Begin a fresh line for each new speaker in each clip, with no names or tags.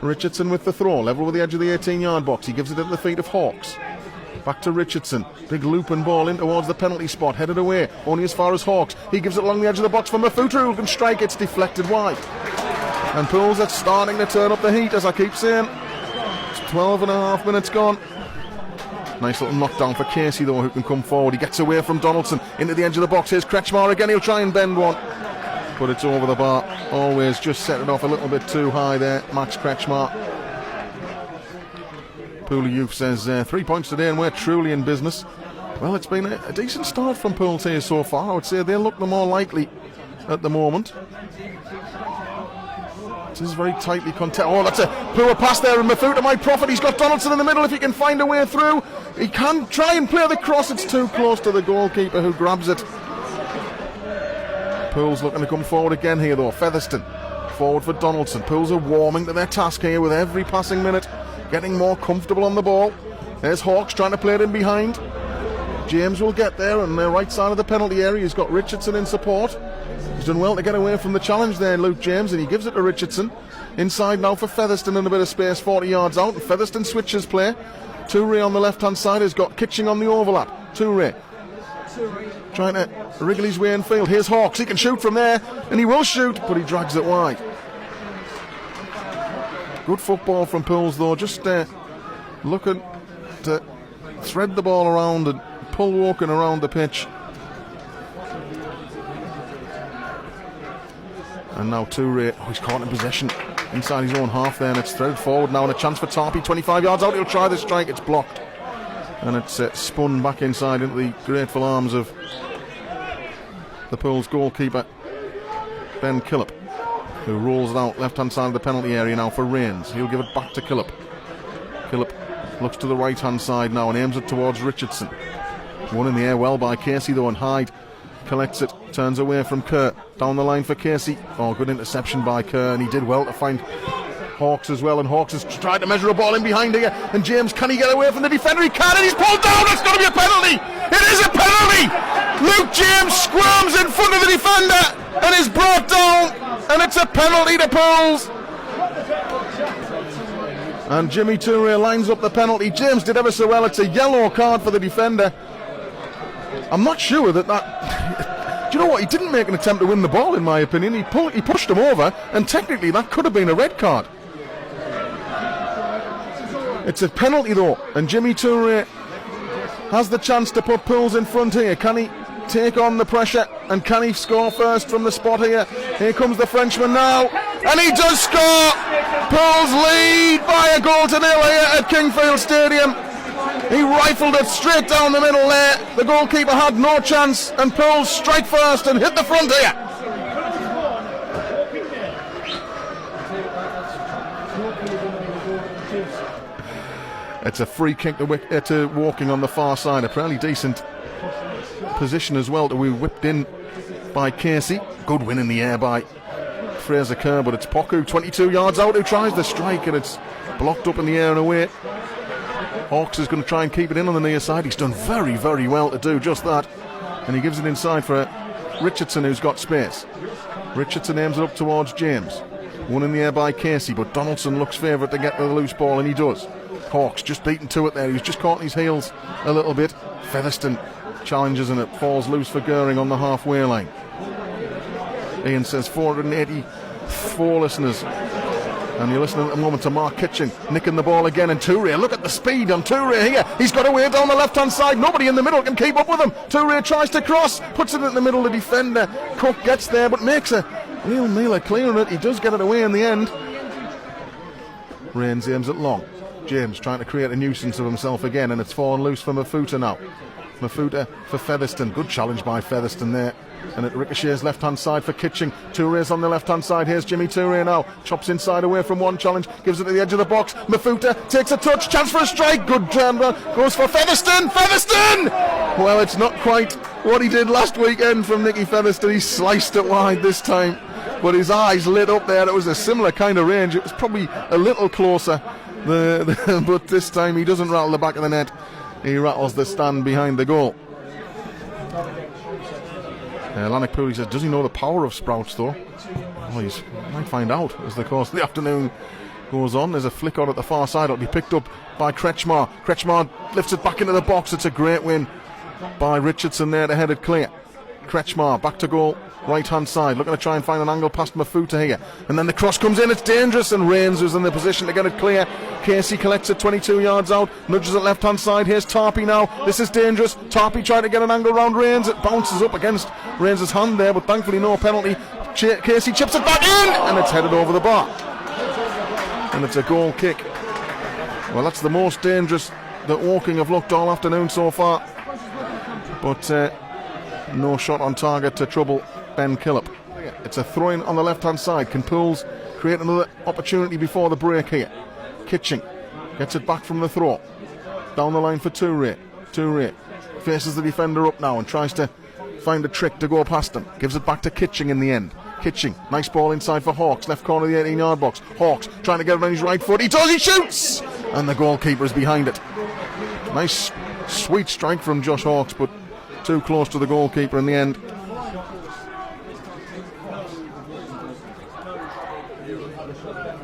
Richardson with the throw, level with the edge of the 18-yard box. He gives it at the feet of Hawks. Back to Richardson. Big looping ball in towards the penalty spot. Headed away, only as far as Hawks. He gives it along the edge of the box for Mafuta, who can strike. It's deflected wide. And Pools are starting to turn up the heat, as I keep saying. It's 12 and a half minutes gone. Nice little knockdown for Casey, though, who can come forward. He gets away from Donaldson into the edge of the box. Here's Kretschmar again. He'll try and bend one, but it's over the bar. Always just set it off a little bit too high there, Max Kretschmar. Poole Youth says 3 points today and we're truly in business. Well, it's been a decent start from Pools here so far. I would say they look the more likely at the moment. This is very tightly contested. Oh, that's a poor pass there, and Mafuta might profit. He's got Donaldson in the middle if he can find a way through. He can try and play the cross. It's too close to the goalkeeper, who grabs it. Pools looking to come forward again here, though. Featherstone forward for Donaldson. Pools are warming to their task here with every passing minute, getting more comfortable on the ball. There's Hawks trying to play it in behind. James will get there on the right side of the penalty area. He's got Richardson in support. He's done well to get away from the challenge there, Luke James, and he gives it to Richardson. Inside now for Featherstone in a bit of space, 40 yards out, and Featherstone switches play. Toure on the left-hand side has got Kitching on the overlap. Toure trying to wriggle his way in field. Here's Hawks. He can shoot from there, and he will shoot, but he drags it wide. Good football from Pools, though, just looking to thread the ball around and pull walking around the pitch. And now Toure, he's caught in possession inside his own half there, and it's threaded forward now, and a chance for Tarpey, 25 yards out. He'll try the strike, it's blocked, and it's spun back inside into the grateful arms of the Pools goalkeeper Ben Killip, who rolls it out left hand side of the penalty area now for Rains. He'll give it back to Killip. Killip looks to the right hand side now and aims it towards Richardson. One in the air well by Casey, though, and Hyde collects it, turns away from Kerr, down the line for Casey. Oh, good interception by Kerr, and he did well to find Hawks as well, and Hawks has tried to measure a ball in behind here, and James, can he get away from the defender? He can, and he's pulled down. It's going to be a penalty. It is a penalty. Luke James squirms in front of the defender and is brought down, and it's a penalty to Pools. And Jimmy Toure lines up the penalty. James did ever so well. It's a yellow card for the defender. I'm not sure that do you know what? He didn't make an attempt to win the ball, in my opinion. He pushed him over, and technically that could have been a red card. It's a penalty, though, and Jimmy Toure has the chance to put Pools in front here. Can he take on the pressure, and can he score first from the spot here? Here comes the Frenchman now, and he does score. Pools lead by a goal to nil here at Kingfield Stadium. He rifled it straight down the middle there. The goalkeeper had no chance, and Pools strike first and hit the front here. It's a free kick to Walking on the far side. A fairly decent position as well to be whipped in by Casey. Good win in the air by Fraser Kerr, but it's Poku 22 yards out who tries the strike, and it's blocked up in the air and away. Hawks is going to try and keep it in on the near side. He's done very, very well to do just that, and he gives it inside for Richardson, who's got space. Richardson aims it up towards James. One in the air by Casey, but Donaldson looks favourite to get the loose ball, and he does. Hawks just beaten to it there. He's just caught in his heels a little bit. Featherstone challenges, and it falls loose for Goering on the halfway line. Ian says 484 listeners, and you're listening at the moment to Mark Kitching nicking the ball again, and Toure, look at the speed on Toure here. He's got away down the left hand side. Nobody in the middle can keep up with him. Toure tries to cross, puts it in the middle of the defender. Cook gets there but makes a real meal of clearing it. He does get it away in the end. Rains aims it long. James trying to create a nuisance of himself again, and it's fallen loose for Mafuta now. Mafuta for Featherstone. Good challenge by Featherstone there, and it ricochets left hand side for Kitching. Toure's on the left hand side. Here's Jimmy Toure now, chops inside away from one challenge, gives it to the edge of the box. Mafuta takes a touch, chance for a strike. Good turn, goes for Featherstone. Well, it's not quite what he did last weekend from Nicky Featherstone. He sliced it wide this time, but his eyes lit up there. It was a similar kind of range. It was probably a little closer, but this time he doesn't rattle the back of the net. He rattles the stand behind the goal. Lannick Pooley says, does he know the power of Sprouts, though? Well, he might find out as the course of the afternoon goes on. There's a flick on at the far side. It'll be picked up by Kretschmar. Kretschmar lifts it back into the box. It's a great win by Richardson there to head it clear. Kretschmar back to goal, right hand side, looking to try and find an angle past Mafuta here, and then the cross comes in. It's dangerous, and Rains is in the position to get it clear. Casey collects it 22 yards out, nudges it left hand side. Here's Tarpey now. This is dangerous. Tarpey trying to get an angle round Rains. It bounces up against Rains' hand there, but thankfully no penalty. Casey chips it back in, and it's headed over the bar, and it's a goal kick. Well, that's the most dangerous that Woking have looked all afternoon so far, but no shot on target to trouble Ben Killip. It's a throw-in on the left-hand side. Can Pools create another opportunity before the break here? Kitching gets it back from the throw. Down the line for Touré. Touré faces the defender up now and tries to find a trick to go past him. Gives it back to Kitching in the end. Kitching, nice ball inside for Hawks, left corner of the 18-yard box. Hawks trying to get it on his right foot. He does, he shoots! And the goalkeeper is behind it. Nice, sweet strike from Josh Hawks, but too close to the goalkeeper in the end.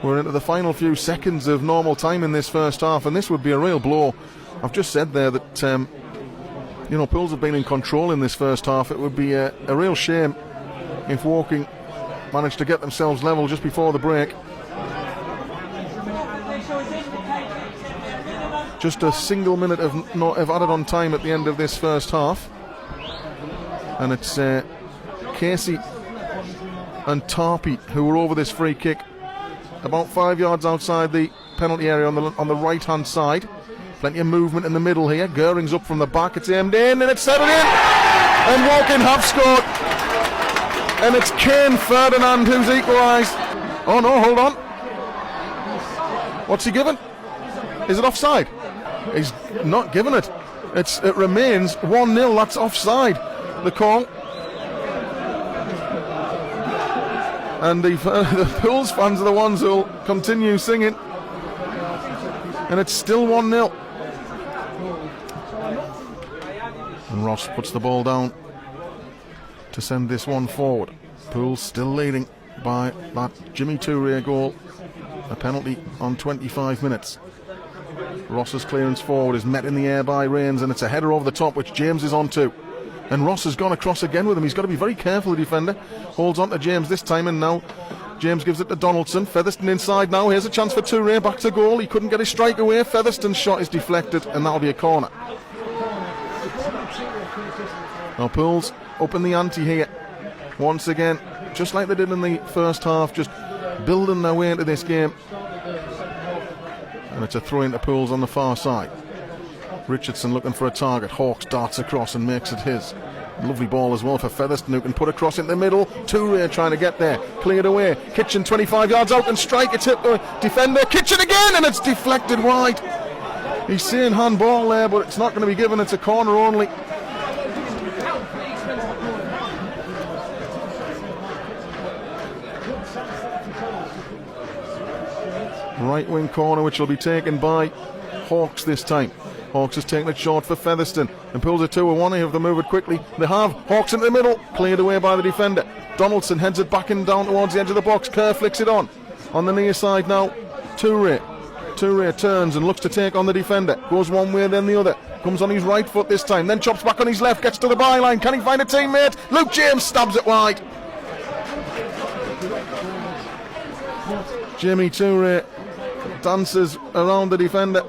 We're into the final few seconds of normal time in this first half, and this would be a real blow. I've just said there that Pools have been in control in this first half. It would be a real shame if Woking managed to get themselves level just before the break. Just a single minute of added on time at the end of this first half. And it's Casey and Tarpey who were over this free kick about 5 yards outside the penalty area on the right hand side. Plenty of movement in the middle here. Goering's up from the back, it's aimed in and it's settled in, and Woking have scored, and it's Kane Ferdinand who's equalised. Oh no, hold on, what's he given? Is it offside? He's not given it. It remains 1-0. That's offside, the call. And the Pools fans are the ones who'll continue singing. And it's still 1-0. And Ross puts the ball down to send this one forward. Pools still leading by that Jimmy Touré goal. A penalty on 25 minutes. Ross's clearance forward is met in the air by Rains, and it's a header over the top which James is onto. And Ross has gone across again with him. He's got to be very careful, the defender. Holds on to James this time, and now James gives it to Donaldson. Featherstone inside now. Here's a chance for Touré back to goal. He couldn't get his strike away. Featherstone's shot is deflected, and that'll be a corner. Now Pools up in the ante here once again, just like they did in the first half, just building their way into this game. And it's a throw into Pools on the far side. Richardson looking for a target. Hawks darts across and makes it his. Lovely ball as well for Featherstone, who can put across in the middle. Touré trying to get there. Cleared away. Kitchen 25 yards out and strike. It's hit the defender. Kitchen again, and it's deflected wide. He's saying handball there, but it's not going to be given. It's a corner only. Right wing corner, which will be taken by Hawks this time. Hawks has taken it short for Featherstone and pulls it 2-1. If they move it quickly, they have. Hawks into the middle, cleared away by the defender. Donaldson heads it back and down towards the edge of the box. Kerr flicks it on the near side now. Touré turns and looks to take on the defender. Goes one way then the other. Comes on his right foot this time, then chops back on his left, gets to the byline. Can he find a teammate? Luke James stabs it wide. Jimmy Touré dances around the defender.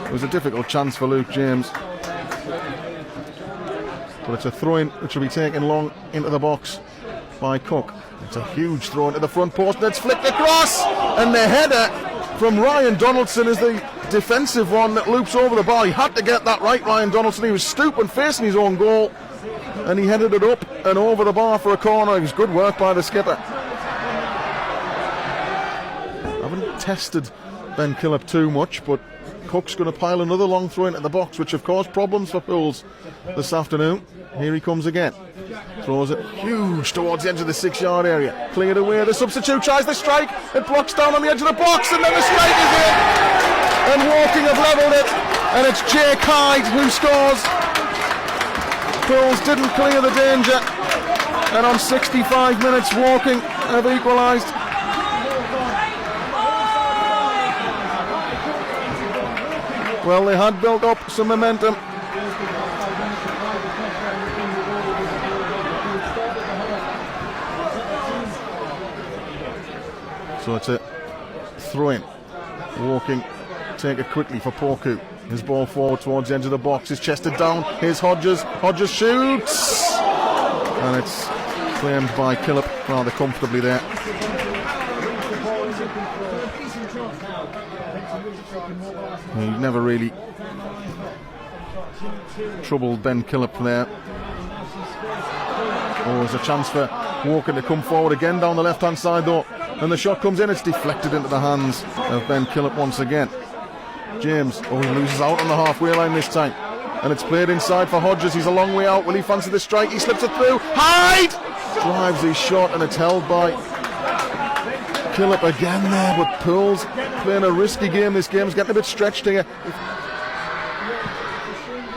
It was a difficult chance for Luke James, but it's a throw-in which will be taken long into the box by Cook. It's a huge throw into the front post, and it's flicked across, and the header from Ryan Donaldson is the defensive one that loops over the bar. He had to get that right, Ryan Donaldson. He was stooping, facing his own goal, and he headed it up and over the bar for a corner. It was good work by the skipper. I haven't tested Ben Killip too much, but Cook's going to pile another long throw into the box, which have caused problems for Pools this afternoon. Here he comes again. Throws it huge towards the edge of the 6-yard area. Cleared away. The substitute tries the strike. It blocks down on the edge of the box, and then the strike is in. And Woking have levelled it. And it's Jake Hyde who scores. Pools didn't clear the danger. and on 65 minutes Woking have equalised. Well, they had built up some momentum. So it's a throw-in. Woking take it quickly for Porku. His ball forward towards the edge of the box. He's chested down. Here's Hodges. Hodges shoots! And it's claimed by Killip rather comfortably there. He never really troubled Ben Killip there. Oh, there's a chance for Woking to come forward again down the left-hand side though. And the shot comes in, it's deflected into the hands of Ben Killip once again. James, he loses out on the halfway line this time. And it's played inside for Hodges, he's a long way out. Will he fancy the strike? He slips it through. Hyde! Drives his shot and it's held by Killip again there, but Poole's playing a risky game. This game's getting a bit stretched here.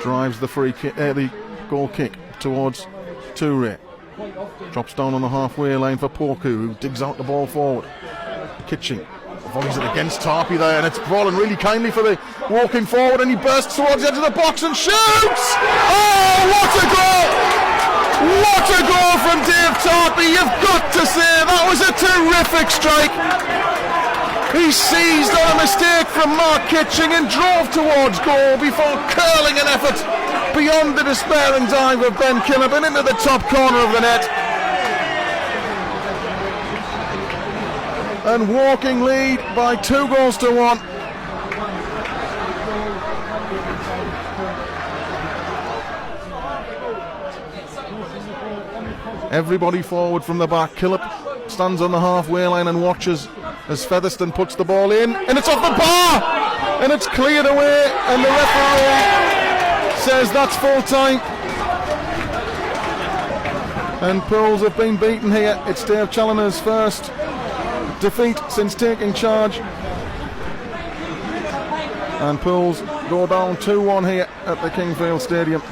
Drives the the goal kick towards Toure. Drops down on the halfway line for Porku, who digs out the ball forward. Kitching volleys it against Tarpey there, and it's fallen really kindly for the Woking forward, and he bursts towards the edge of the box and shoots! Oh, what a goal! What a goal from Dave Tarpey! You've got to say that was a terrific strike. He seized on a mistake from Mark Kitching and drove towards goal before curling an effort beyond the despairing dive of Ben Killip and into the top corner of the net. And Woking lead by 2-1. Everybody forward from the back. Killip stands on the halfway line and watches as Featherstone puts the ball in, and it's off the bar, and it's cleared away, and the referee says that's full time. And Pools have been beaten here. It's Dave Challoner's first defeat since taking charge, and Pools go down 2-1 here at the Kingfield Stadium.